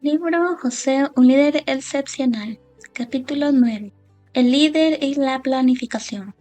Libro José, un líder excepcional. Capítulo 9. El líder y la planificación.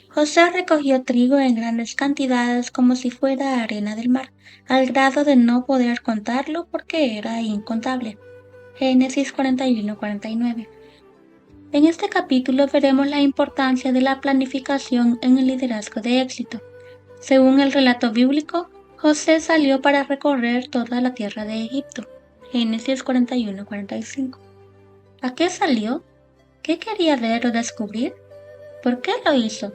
José recogió trigo en grandes cantidades como si fuera arena del mar, al grado de no poder contarlo porque era incontable. Génesis 41-49. En este capítulo veremos la importancia de la planificación en el liderazgo de éxito. Según el relato bíblico, José salió para recorrer toda la tierra de Egipto. Génesis 41-45. ¿A qué salió? ¿Qué quería ver o descubrir? ¿Por qué lo hizo?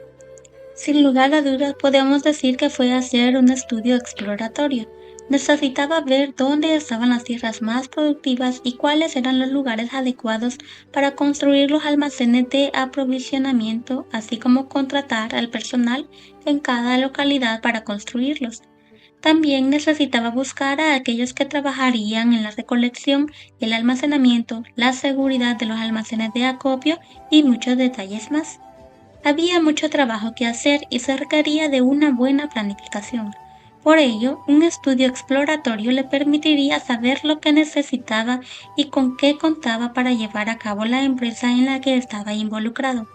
Sin lugar a dudas podemos decir que fue a hacer un estudio exploratorio. Necesitaba ver dónde estaban las tierras más productivas y cuáles eran los lugares adecuados para construir los almacenes de aprovisionamiento, así como contratar al personal en cada localidad para construirlos. También necesitaba buscar a aquellos que trabajarían en la recolección, el almacenamiento, la seguridad de los almacenes de acopio y muchos detalles más. Había mucho trabajo que hacer y se requería de una buena planificación. Por ello, un estudio exploratorio le permitiría saber lo que necesitaba y con qué contaba para llevar a cabo la empresa en la que estaba involucrado.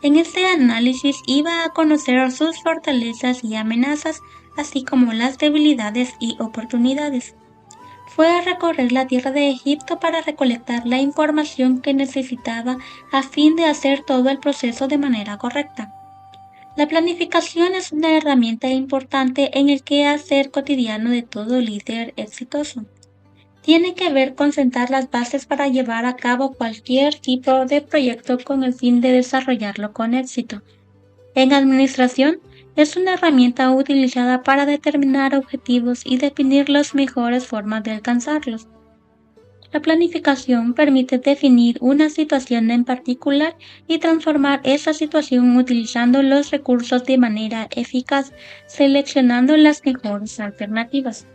En este análisis iba a conocer sus fortalezas y amenazas, así como las debilidades y oportunidades. Fue a recorrer la tierra de Egipto para recolectar la información que necesitaba a fin de hacer todo el proceso de manera correcta. La planificación es una herramienta importante en el quehacer cotidiano de todo líder exitoso. Tiene que ver con sentar las bases para llevar a cabo cualquier tipo de proyecto con el fin de desarrollarlo con éxito. En administración, es una herramienta utilizada para determinar objetivos y definir las mejores formas de alcanzarlos. La planificación permite definir una situación en particular y transformar esa situación utilizando los recursos de manera eficaz, seleccionando las mejores alternativas.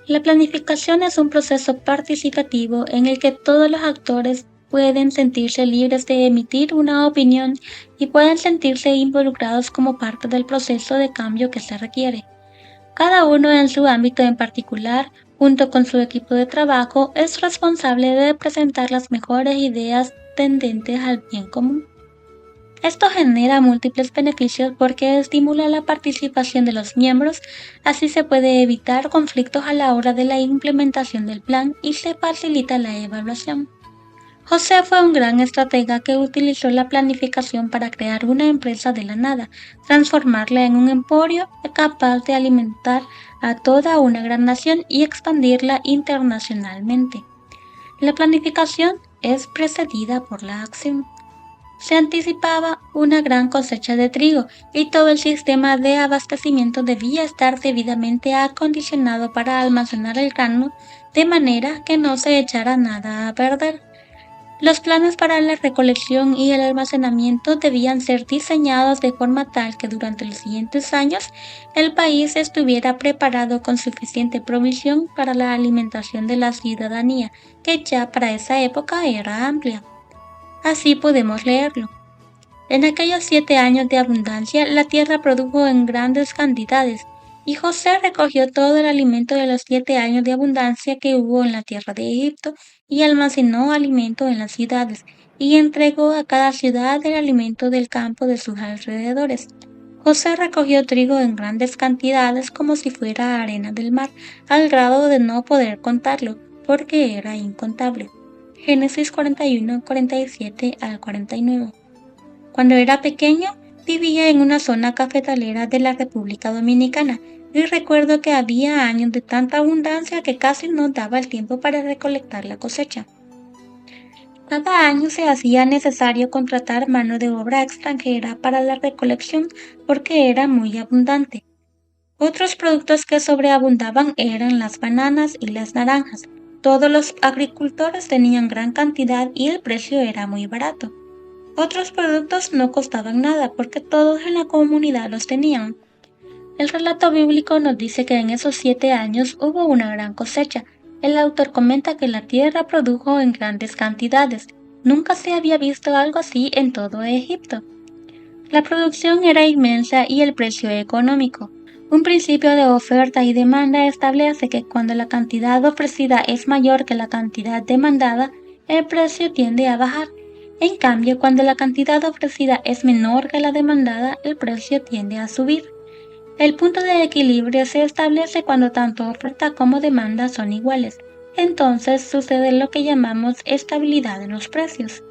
La planificación es un proceso participativo en el que todos los actores pueden sentirse libres de emitir una opinión y pueden sentirse involucrados como parte del proceso de cambio que se requiere. Cada uno en su ámbito en particular, junto con su equipo de trabajo, es responsable de presentar las mejores ideas tendentes al bien común. Esto genera múltiples beneficios porque estimula la participación de los miembros, así se puede evitar conflictos a la hora de la implementación del plan y se facilita la evaluación. José fue un gran estratega que utilizó la planificación para crear una empresa de la nada, transformarla en un emporio capaz de alimentar a toda una gran nación y expandirla internacionalmente. La planificación es precedida por la acción. Se anticipaba una gran cosecha de trigo y todo el sistema de abastecimiento debía estar debidamente acondicionado para almacenar el grano de manera que no se echara nada a perder. Los planes para la recolección y el almacenamiento debían ser diseñados de forma tal que durante los siguientes años el país estuviera preparado con suficiente provisión para la alimentación de la ciudadanía, que ya para esa época era amplia. Así podemos leerlo. En aquellos 7 años de abundancia, la tierra produjo en grandes cantidades, y José recogió todo el alimento de los 7 años de abundancia que hubo en la tierra de Egipto, y almacenó alimento en las ciudades, y entregó a cada ciudad el alimento del campo de sus alrededores. José recogió trigo en grandes cantidades como si fuera arena del mar, al grado de no poder contarlo, porque era incontable. Génesis 41-47-49. Cuando era pequeño, vivía en una zona cafetalera de la República Dominicana y recuerdo que había años de tanta abundancia que casi no daba el tiempo para recolectar la cosecha. Cada año se hacía necesario contratar mano de obra extranjera para la recolección porque era muy abundante. Otros productos que sobreabundaban eran las bananas y las naranjas. Todos los agricultores tenían gran cantidad y el precio era muy barato. Otros productos no costaban nada porque todos en la comunidad los tenían. El relato bíblico nos dice que en esos 7 años hubo una gran cosecha. El autor comenta que la tierra produjo en grandes cantidades. Nunca se había visto algo así en todo Egipto. La producción era inmensa y el precio económico. Un principio de oferta y demanda establece que cuando la cantidad ofrecida es mayor que la cantidad demandada, el precio tiende a bajar. En cambio, cuando la cantidad ofrecida es menor que la demandada, el precio tiende a subir. El punto de equilibrio se establece cuando tanto oferta como demanda son iguales. Entonces sucede lo que llamamos estabilidad en los precios.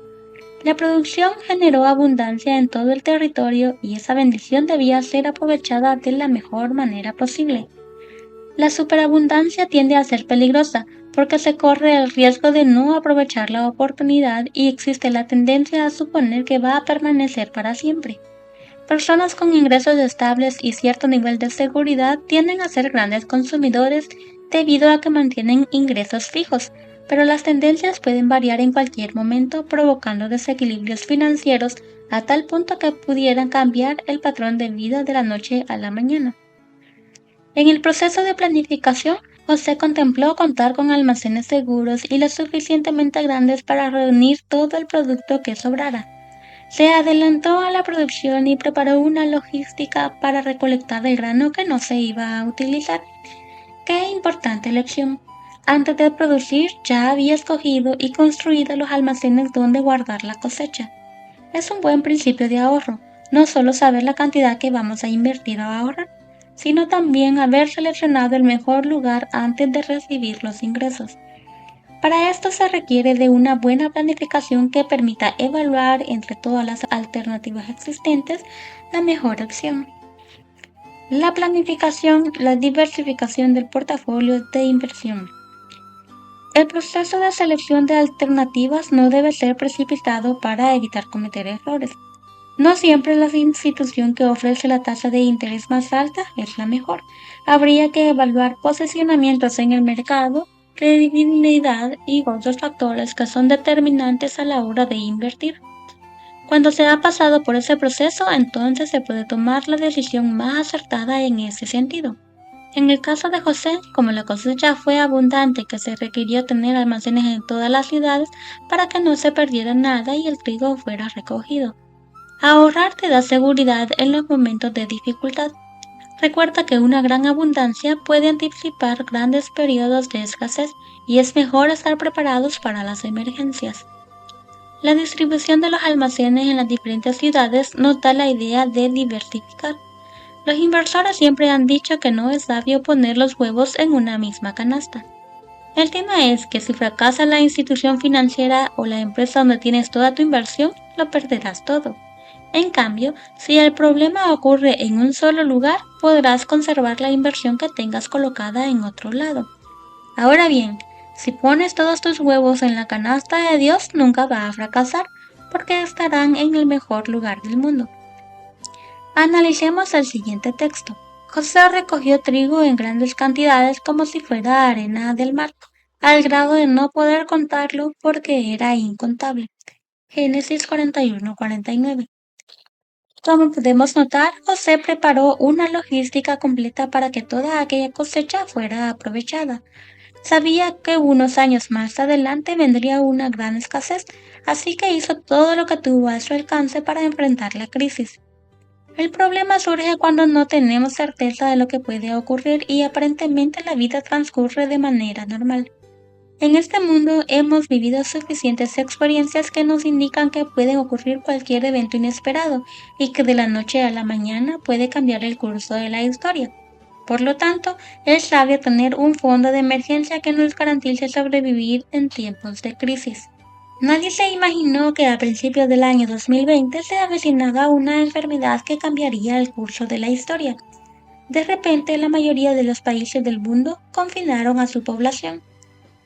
La producción generó abundancia en todo el territorio y esa bendición debía ser aprovechada de la mejor manera posible. La superabundancia tiende a ser peligrosa porque se corre el riesgo de no aprovechar la oportunidad y existe la tendencia a suponer que va a permanecer para siempre. Personas con ingresos estables y cierto nivel de seguridad tienden a ser grandes consumidores debido a que mantienen ingresos fijos, pero las tendencias pueden variar en cualquier momento, provocando desequilibrios financieros a tal punto que pudieran cambiar el patrón de vida de la noche a la mañana. En el proceso de planificación, José contempló contar con almacenes seguros y lo suficientemente grandes para reunir todo el producto que sobrara. Se adelantó a la producción y preparó una logística para recolectar el grano que no se iba a utilizar. ¡Qué importante lección! Antes de producir ya había escogido y construido los almacenes donde guardar la cosecha. Es un buen principio de ahorro, no solo saber la cantidad que vamos a invertir o ahorrar, sino también haber seleccionado el mejor lugar antes de recibir los ingresos. Para esto se requiere de una buena planificación que permita evaluar entre todas las alternativas existentes la mejor opción. La planificación, la diversificación del portafolio de inversión. El proceso de selección de alternativas no debe ser precipitado para evitar cometer errores. No siempre la institución que ofrece la tasa de interés más alta es la mejor. Habría que evaluar posicionamientos en el mercado, credibilidad y otros factores que son determinantes a la hora de invertir. Cuando se ha pasado por ese proceso, entonces se puede tomar la decisión más acertada en ese sentido. En el caso de José, como la cosecha fue abundante que se requirió tener almacenes en todas las ciudades para que no se perdiera nada y el trigo fuera recogido. Ahorrar te da seguridad en los momentos de dificultad. Recuerda que una gran abundancia puede anticipar grandes periodos de escasez y es mejor estar preparados para las emergencias. La distribución de los almacenes en las diferentes ciudades nos da la idea de diversificar. Los inversores siempre han dicho que no es sabio poner los huevos en una misma canasta. El tema es que si fracasa la institución financiera o la empresa donde tienes toda tu inversión, lo perderás todo. En cambio, si el problema ocurre en un solo lugar, podrás conservar la inversión que tengas colocada en otro lado. Ahora bien, si pones todos tus huevos en la canasta de Dios, nunca va a fracasar, porque estarán en el mejor lugar del mundo. Analicemos el siguiente texto. José recogió trigo en grandes cantidades como si fuera arena del mar, al grado de no poder contarlo porque era incontable. Génesis 41-49. Como podemos notar, José preparó una logística completa para que toda aquella cosecha fuera aprovechada. Sabía que unos años más adelante vendría una gran escasez, así que hizo todo lo que tuvo a su alcance para enfrentar la crisis. El problema surge cuando no tenemos certeza de lo que puede ocurrir y aparentemente la vida transcurre de manera normal. En este mundo hemos vivido suficientes experiencias que nos indican que puede ocurrir cualquier evento inesperado y que de la noche a la mañana puede cambiar el curso de la historia. Por lo tanto, es sabio tener un fondo de emergencia que nos garantice sobrevivir en tiempos de crisis. Nadie se imaginó que a principios del año 2020 se avecinaba una enfermedad que cambiaría el curso de la historia. De repente, la mayoría de los países del mundo confinaron a su población.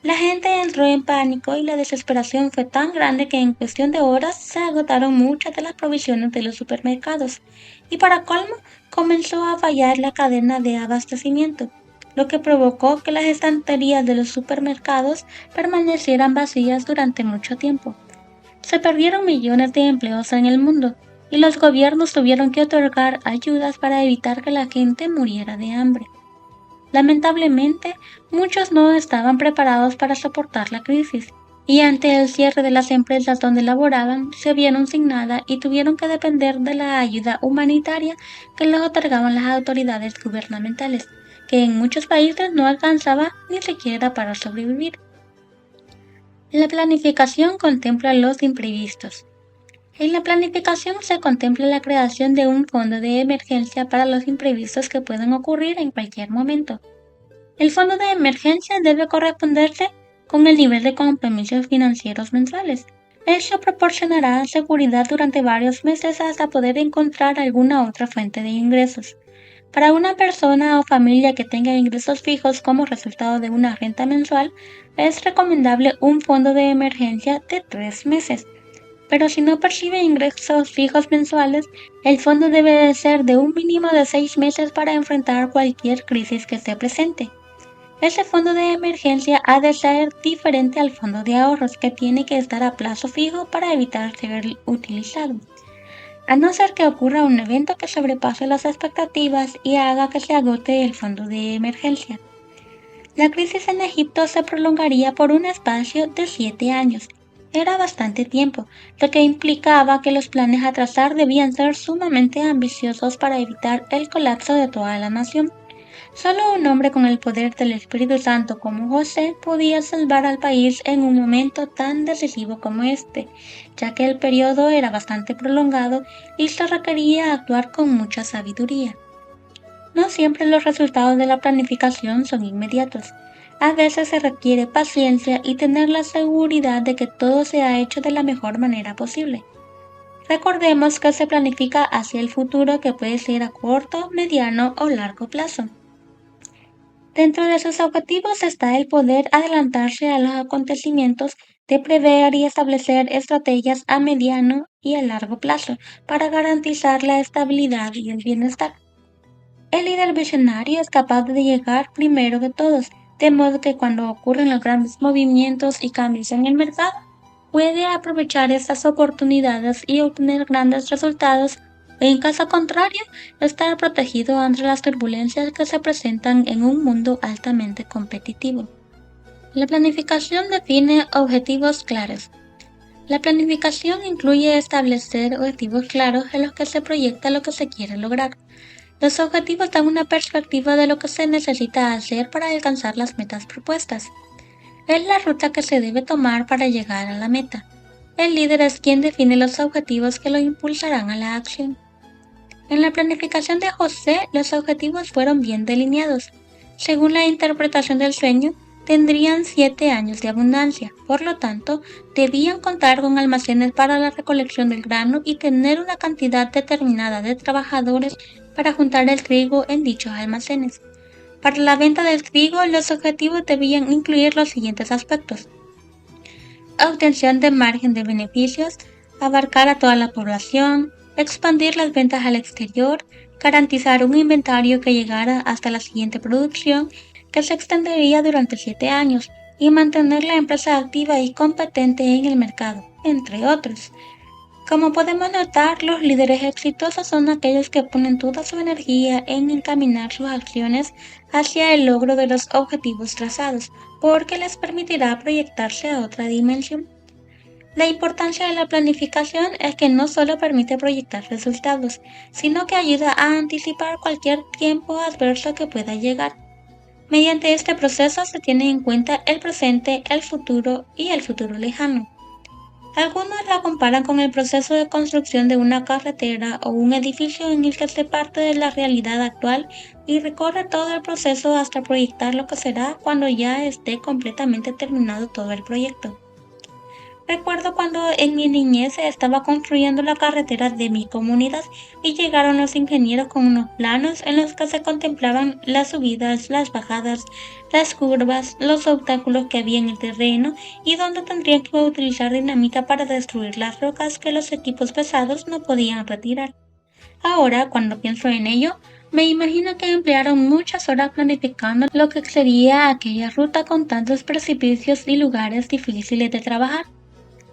La gente entró en pánico y la desesperación fue tan grande que en cuestión de horas se agotaron muchas de las provisiones de los supermercados y para colmo comenzó a fallar la cadena de abastecimiento, lo que provocó que las estanterías de los supermercados permanecieran vacías durante mucho tiempo. Se perdieron millones de empleos en el mundo y los gobiernos tuvieron que otorgar ayudas para evitar que la gente muriera de hambre. Lamentablemente, muchos no estaban preparados para soportar la crisis, y ante el cierre de las empresas donde laboraban, se vieron sin nada y tuvieron que depender de la ayuda humanitaria que les otorgaban las autoridades gubernamentales, que en muchos países no alcanzaba ni siquiera para sobrevivir. La planificación contempla los imprevistos. En la planificación se contempla la creación de un fondo de emergencia para los imprevistos que pueden ocurrir en cualquier momento. El fondo de emergencia debe corresponderse con el nivel de compromisos financieros mensuales. Esto proporcionará seguridad durante varios meses hasta poder encontrar alguna otra fuente de ingresos. Para una persona o familia que tenga ingresos fijos como resultado de una renta mensual, es recomendable un fondo de emergencia de 3 meses. Pero si no percibe ingresos fijos mensuales, el fondo debe de ser de un mínimo de 6 meses para enfrentar cualquier crisis que se presente. Ese fondo de emergencia ha de ser diferente al fondo de ahorros, que tiene que estar a plazo fijo para evitar ser utilizado, a no ser que ocurra un evento que sobrepase las expectativas y haga que se agote el fondo de emergencia. La crisis en Egipto se prolongaría por un espacio de 7 años. Era bastante tiempo, lo que implicaba que los planes a trazar debían ser sumamente ambiciosos para evitar el colapso de toda la nación. Solo un hombre con el poder del Espíritu Santo como José podía salvar al país en un momento tan decisivo como este, ya que el periodo era bastante prolongado y se requería actuar con mucha sabiduría. No siempre los resultados de la planificación son inmediatos. A veces se requiere paciencia y tener la seguridad de que todo se ha hecho de la mejor manera posible. Recordemos que se planifica hacia el futuro, que puede ser a corto, mediano o largo plazo. Dentro de sus objetivos está el poder adelantarse a los acontecimientos, de prever y establecer estrategias a mediano y a largo plazo para garantizar la estabilidad y el bienestar. El líder visionario es capaz de llegar primero que todos, de modo que cuando ocurren los grandes movimientos y cambios en el mercado, puede aprovechar estas oportunidades y obtener grandes resultados, o en caso contrario, estar protegido ante las turbulencias que se presentan en un mundo altamente competitivo. La planificación define objetivos claros. La planificación incluye establecer objetivos claros en los que se proyecta lo que se quiere lograr. Los objetivos dan una perspectiva de lo que se necesita hacer para alcanzar las metas propuestas. Es la ruta que se debe tomar para llegar a la meta. El líder es quien define los objetivos que lo impulsarán a la acción. En la planificación de José, los objetivos fueron bien delineados. Según la interpretación del sueño, tendrían 7 años de abundancia, por lo tanto, debían contar con almacenes para la recolección del grano y tener una cantidad determinada de trabajadores para juntar el trigo en dichos almacenes. Para la venta del trigo, los objetivos debían incluir los siguientes aspectos: obtención de margen de beneficios, abarcar a toda la población, expandir las ventas al exterior, garantizar un inventario que llegara hasta la siguiente producción, que se extendería durante 7 años, y mantener la empresa activa y competente en el mercado, entre otros. Como podemos notar, los líderes exitosos son aquellos que ponen toda su energía en encaminar sus acciones hacia el logro de los objetivos trazados, porque les permitirá proyectarse a otra dimensión. La importancia de la planificación es que no solo permite proyectar resultados, sino que ayuda a anticipar cualquier tiempo adverso que pueda llegar. Mediante este proceso se tiene en cuenta el presente, el futuro y el futuro lejano. Algunos la comparan con el proceso de construcción de una carretera o un edificio, en el que se parte de la realidad actual y recorre todo el proceso hasta proyectar lo que será cuando ya esté completamente terminado todo el proyecto. Recuerdo cuando en mi niñez estaba construyendo la carretera de mi comunidad y llegaron los ingenieros con unos planos en los que se contemplaban las subidas, las bajadas, las curvas, los obstáculos que había en el terreno y donde tendrían que utilizar dinamita para destruir las rocas que los equipos pesados no podían retirar. Ahora, cuando pienso en ello, me imagino que emplearon muchas horas planificando lo que sería aquella ruta con tantos precipicios y lugares difíciles de trabajar.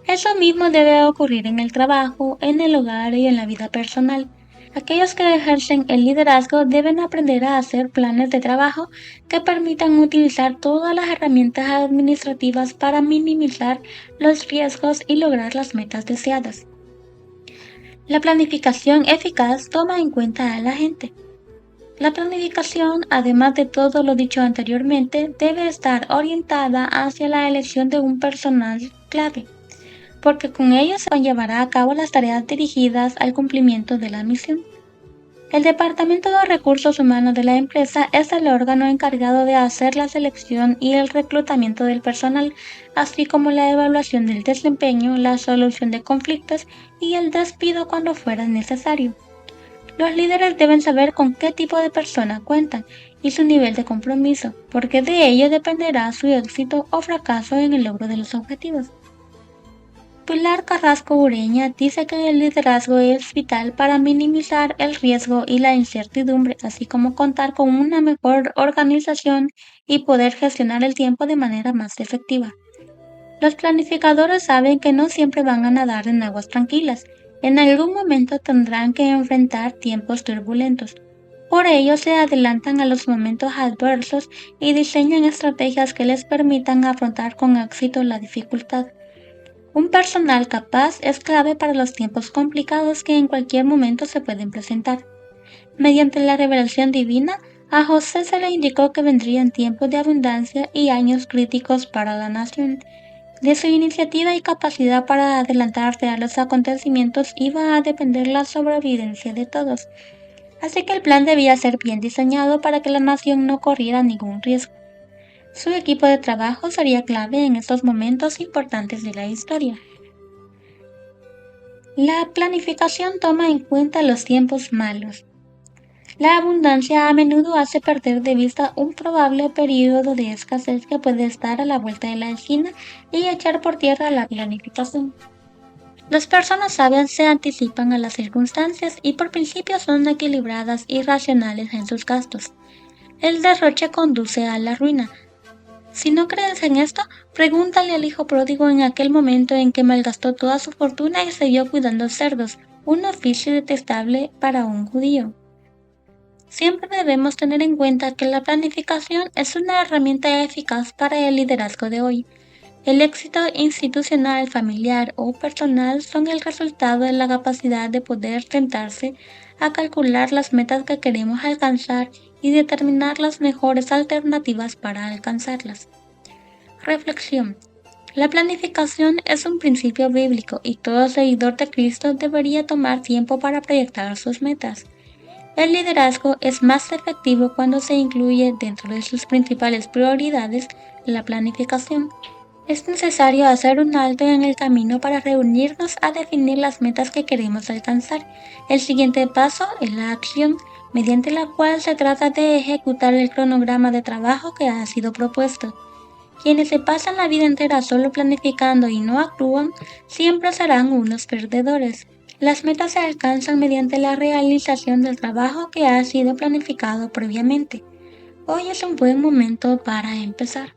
Eso mismo debe ocurrir en el trabajo, en el hogar y en la vida personal. Aquellos que ejercen el liderazgo deben aprender a hacer planes de trabajo que permitan utilizar todas las herramientas administrativas para minimizar los riesgos y lograr las metas deseadas. La planificación eficaz toma en cuenta a la gente. La planificación, además de todo lo dicho anteriormente, debe estar orientada hacia la elección de un personal clave, porque con ello se llevará a cabo las tareas dirigidas al cumplimiento de la misión. El Departamento de Recursos Humanos de la empresa es el órgano encargado de hacer la selección y el reclutamiento del personal, así como la evaluación del desempeño, la solución de conflictos y el despido cuando fuera necesario. Los líderes deben saber con qué tipo de persona cuentan y su nivel de compromiso, porque de ello dependerá su éxito o fracaso en el logro de los objetivos. Pilar Carrasco Ureña dice que el liderazgo es vital para minimizar el riesgo y la incertidumbre, así como contar con una mejor organización y poder gestionar el tiempo de manera más efectiva. Los planificadores saben que no siempre van a nadar en aguas tranquilas. En algún momento tendrán que enfrentar tiempos turbulentos. Por ello se adelantan a los momentos adversos y diseñan estrategias que les permitan afrontar con éxito la dificultad. Un personal capaz es clave para los tiempos complicados que en cualquier momento se pueden presentar. Mediante la revelación divina, a José se le indicó que vendrían tiempos de abundancia y años críticos para la nación. De su iniciativa y capacidad para adelantarse a los acontecimientos iba a depender la sobrevivencia de todos, así que el plan debía ser bien diseñado para que la nación no corriera ningún riesgo. Su equipo de trabajo sería clave en estos momentos importantes de la historia. La planificación toma en cuenta los tiempos malos. La abundancia a menudo hace perder de vista un probable periodo de escasez que puede estar a la vuelta de la esquina y echar por tierra la planificación. Las personas sabias se anticipan a las circunstancias y por principio son equilibradas y racionales en sus gastos. El derroche conduce a la ruina. Si no crees en esto, pregúntale al hijo pródigo en aquel momento en que malgastó toda su fortuna y se vio cuidando cerdos, un oficio detestable para un judío. Siempre debemos tener en cuenta que la planificación es una herramienta eficaz para el liderazgo de hoy. El éxito institucional, familiar o personal son el resultado de la capacidad de poder sentarse a calcular las metas que queremos alcanzar y determinar las mejores alternativas para alcanzarlas. Reflexión. La planificación es un principio bíblico y todo seguidor de Cristo debería tomar tiempo para proyectar sus metas. El liderazgo es más efectivo cuando se incluye dentro de sus principales prioridades la planificación. Es necesario hacer un alto en el camino para reunirnos a definir las metas que queremos alcanzar. El siguiente paso es la acción, mediante la cual se trata de ejecutar el cronograma de trabajo que ha sido propuesto. Quienes se pasan la vida entera solo planificando y no actúan, siempre serán unos perdedores. Las metas se alcanzan mediante la realización del trabajo que ha sido planificado previamente. Hoy es un buen momento para empezar.